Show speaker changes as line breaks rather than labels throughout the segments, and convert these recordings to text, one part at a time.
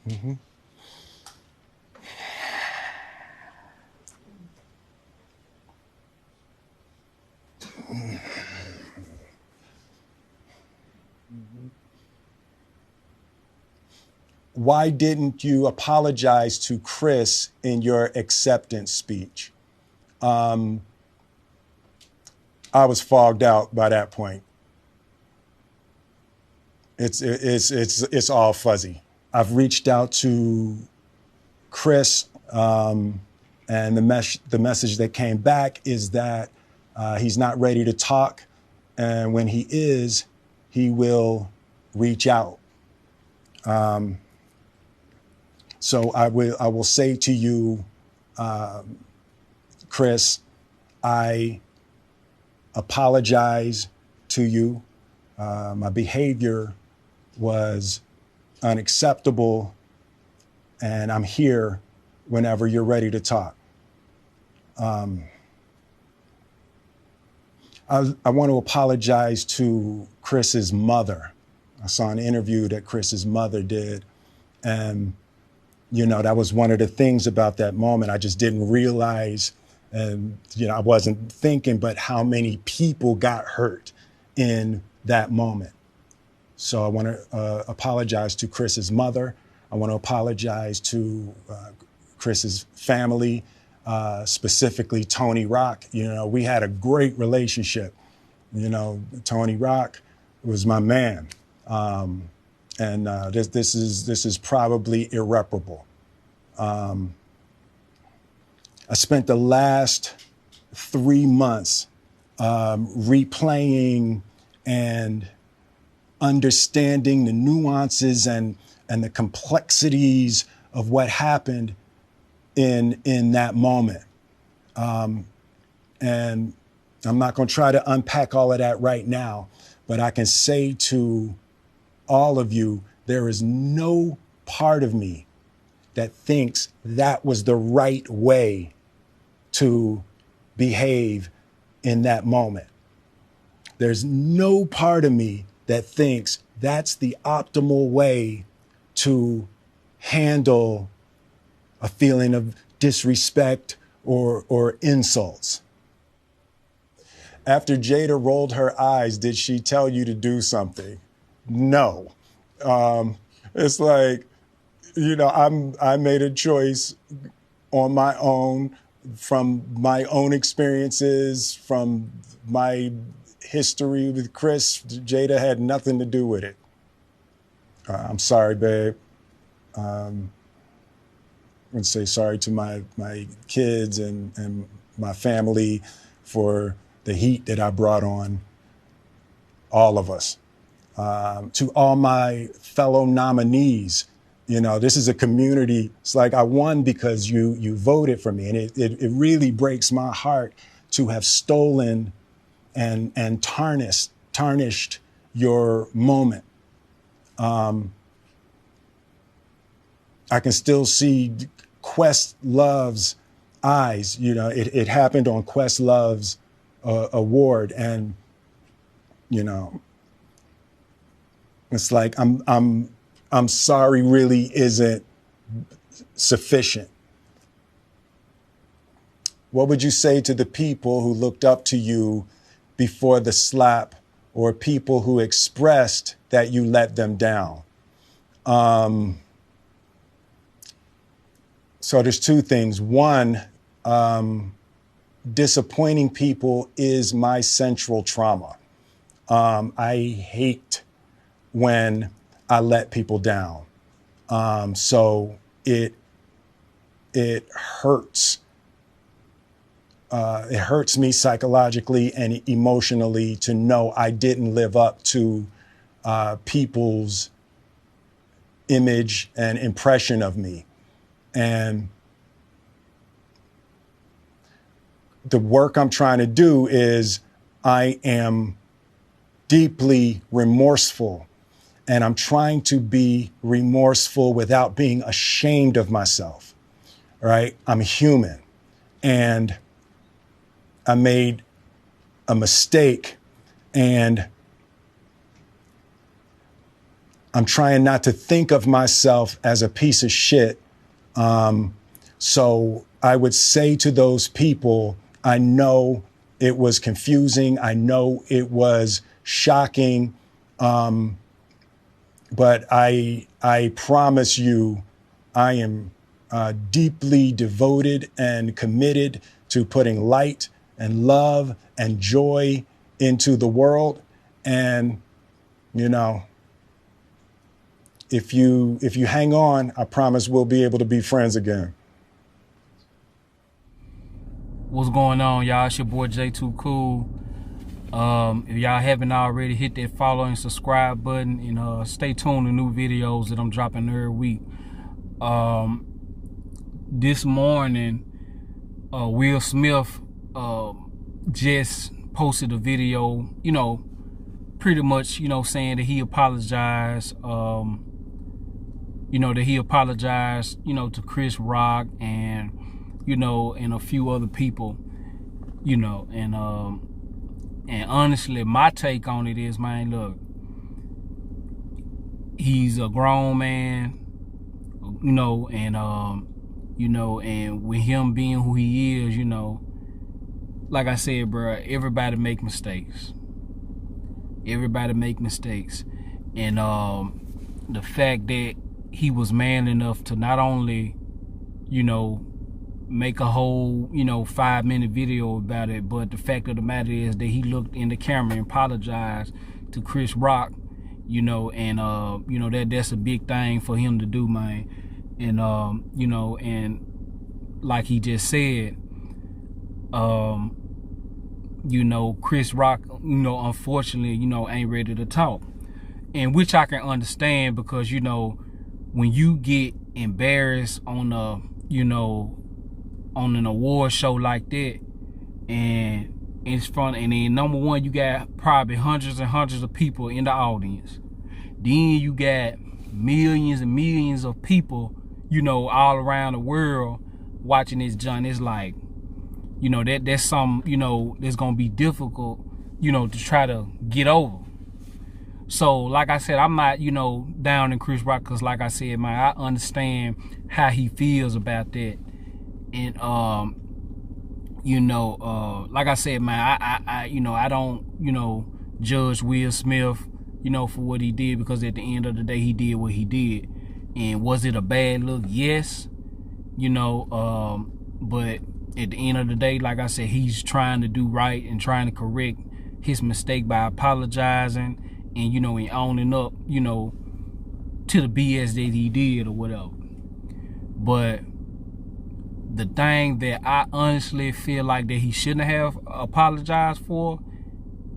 Mm-hmm. Why didn't you apologize to Chris in your acceptance speech? I was fogged out by that point. It's all fuzzy. I've reached out to Chris, and the message that came back is that he's not ready to talk, and when he is, he will reach out. So I will say to you, Chris, I apologize to you. My behavior was unacceptable, and I'm here whenever you're ready to talk. I want to apologize to Chris's mother. I saw an interview that Chris's mother did, and that was one of the things about that moment. I just didn't realize, and I wasn't thinking, but how many people got hurt in that moment. So I want to apologize to Chris's mother. I want to apologize to Chris's family, specifically Tony Rock. We had a great relationship. Tony Rock was my man. And this is probably irreparable. I spent the last 3 months replaying and understanding the nuances and the complexities of what happened in that moment. And I'm not going to try to unpack all of that right now, but I can say to all of you, there is no part of me that thinks that was the right way to behave in that moment. There's no part of me that thinks that's the optimal way to handle a feeling of disrespect or insults. After Jada rolled her eyes, did she tell you to do something? No. It's like, I made a choice on my own, from my own experiences, from my history with Chris. Jada had nothing to do with it. I'm sorry, babe. I'm going to say sorry to my kids and my family for the heat that I brought on all of us. To all my fellow nominees, this is a community. It's like I won because you voted for me. And it really breaks my heart to have stolen and tarnished your moment. I can still see Questlove's eyes. It happened on Questlove's award, and it's like I'm sorry really isn't sufficient. What would you say to the people who looked up to you before the slap, or people who expressed that you let them down? So there's two things. One, disappointing people is my central trauma. I hate when I let people down. So it hurts. It hurts me psychologically and emotionally to know I didn't live up to people's image and impression of me. And the work I'm trying to do is I am deeply remorseful, and I'm trying to be remorseful without being ashamed of myself, right? I'm human, and I made a mistake And I'm trying not to think of myself as a piece of shit. So I would say to those people, I know it was confusing. I know it was shocking. But I promise you, I am deeply devoted and committed to putting light and love and joy into the world. And, you know, if you hang on, I promise we'll be able to be friends again.
What's going on, y'all? It's your boy J2Cool. If y'all haven't already, hit that follow and subscribe button, and stay tuned to new videos that I'm dropping every week. This morning, Will Smith just posted a video, pretty much, saying that he apologized, to Chris Rock and, and a few other people, and honestly, my take on it is, man, look, he's a grown man, and with him being who he is, like I said, bro, everybody make mistakes. Everybody make mistakes. And the fact that he was man enough to not only, make a whole, 5-minute video about it, but the fact of the matter is that he looked in the camera and apologized to Chris Rock, and that's a big thing for him to do, man. And and like he just said, Chris Rock, unfortunately, ain't ready to talk. And which I can understand, because, when you get embarrassed on on an award show like that, and it's fun, and then number one, you got probably hundreds and hundreds of people in the audience. Then you got millions and millions of people, all around the world watching this junk. It's like, that's something, that's gonna be difficult, to try to get over. So, like I said, I'm not, down in Chris Rock, because like I said, man, I understand how he feels about that. And like I said, man, I don't, judge Will Smith, for what he did, because at the end of the day, he did what he did. And was it a bad look? Yes. But at the end of the day, like I said, he's trying to do right and trying to correct his mistake by apologizing and, and owning up, to the BS that he did or whatever. But the thing that I honestly feel like that he shouldn't have apologized for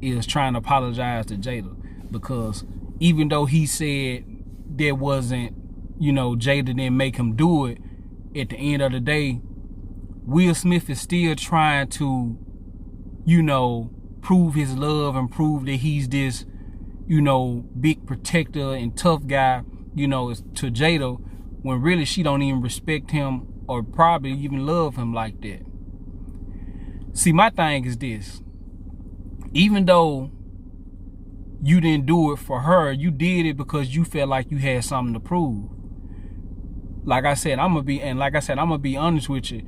is trying to apologize to Jada. Because even though he said there wasn't, Jada didn't make him do it, at the end of the day, Will Smith is still trying to, prove his love and prove that he's this, big protector and tough guy, to Jada, when really she don't even respect him or probably even love him like that. See, my thing is this. Even though you didn't do it for her, you did it because you felt like you had something to prove. Like I said, I'm gonna be honest with you.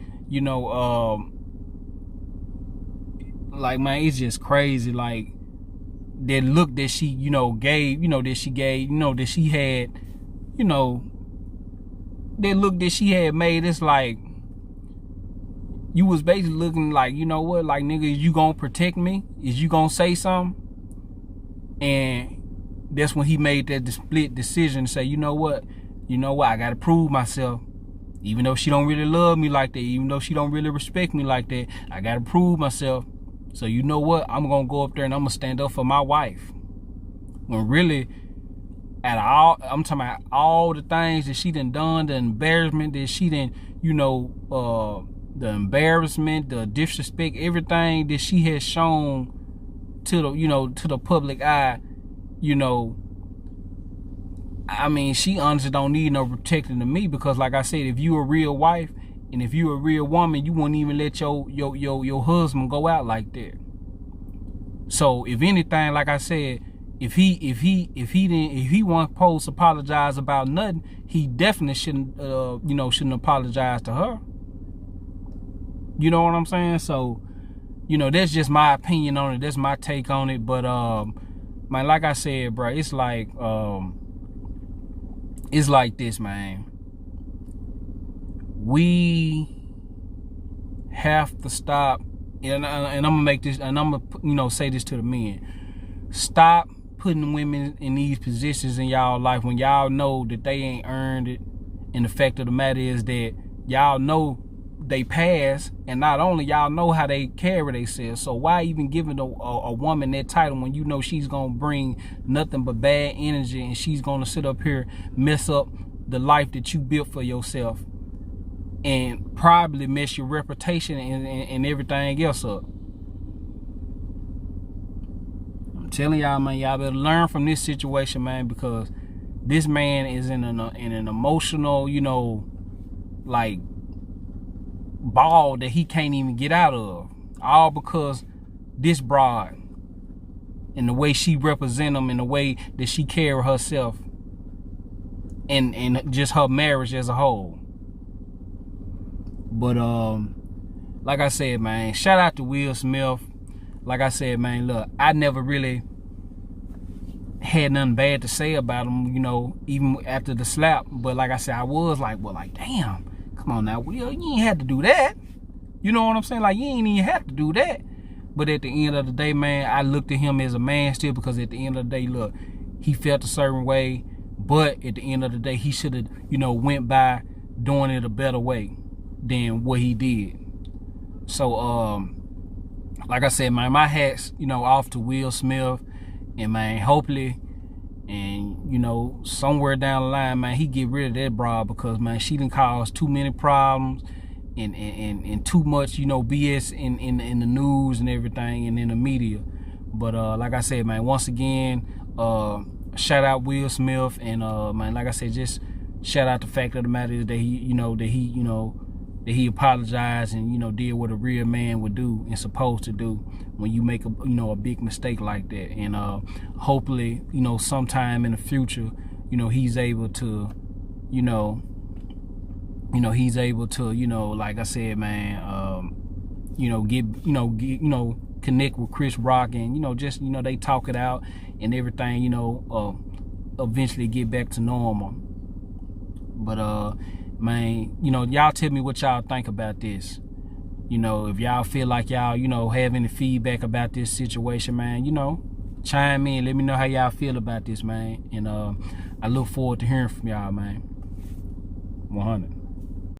Like, man, it's just crazy. Like, that look that she, gave, that she had, that look that she had made, it's like, you was basically looking like, what, like, nigga, is you gonna protect me? Is you gonna say something? And that's when he made that split decision to say, you know what, I gotta prove myself. Even though she don't really love me like that, even though she don't really respect me like that, I gotta prove myself. So you know what, I'm gonna go up there and I'm gonna stand up for my wife. When really, I'm talking about all the things that she done, the embarrassment that she done, the embarrassment, the disrespect, everything that she has shown to the, to the public eye, I mean, she honestly don't need no protecting to me, because like I said, if you a real wife and if you a real woman, you wouldn't even let your husband go out like that. So if anything, like I said, if he wasn't supposed to apologize about nothing, he definitely shouldn't apologize to her. You know what I'm saying? So, that's just my opinion on it. That's my take on it. But man, like I said, bro, it's like this, man. We have to stop, and I'm gonna make this, and I'm gonna say this to the men. Stop putting women in these positions in y'all life when y'all know that they ain't earned it. And the fact of the matter is that y'all know they pass, and not only y'all know how they carry themselves. So why even giving a woman that title when you know she's gonna bring nothing but bad energy, and she's gonna sit up here, mess up the life that you built for yourself, and probably mess your reputation and everything else up. I'm telling y'all, man, y'all better learn from this situation, man, because this man is in an emotional, like ball that he can't even get out of, all because this broad and the way she represent him and the way that she carry herself and just her marriage as a whole. But like I said, man, shout out to Will Smith. Like I said, man, look, I never really had nothing bad to say about him, even after the slap. But like I said, I was like, well, like, damn, come on now, Will, you ain't had to do that. You know what I'm saying? Like, you ain't even have to do that. But at the end of the day, man, I looked at him as a man still, because at the end of the day, look, he felt a certain way. But at the end of the day, he should have, went by doing it a better way than what he did. So, like I said, man, my hat's, off to Will Smith. And, man, hopefully, and, somewhere down the line, man, he get rid of that broad, because, man, she done caused too many problems and too much, BS in the news and everything and in the media. But, like I said, man, once again, shout out Will Smith. And, man, like I said, just shout out the fact of the matter is that he apologized and did what a real man would do and supposed to do when you make a big mistake like that. And hopefully sometime in the future he's able to like I said, man, connect with Chris Rock and just they talk it out and everything, eventually get back to normal. But man, y'all tell me what y'all think about this. If y'all feel like y'all, have any feedback about this situation, man, chime in. Let me know how y'all feel about this, man. And I look forward to hearing from y'all, man. 100.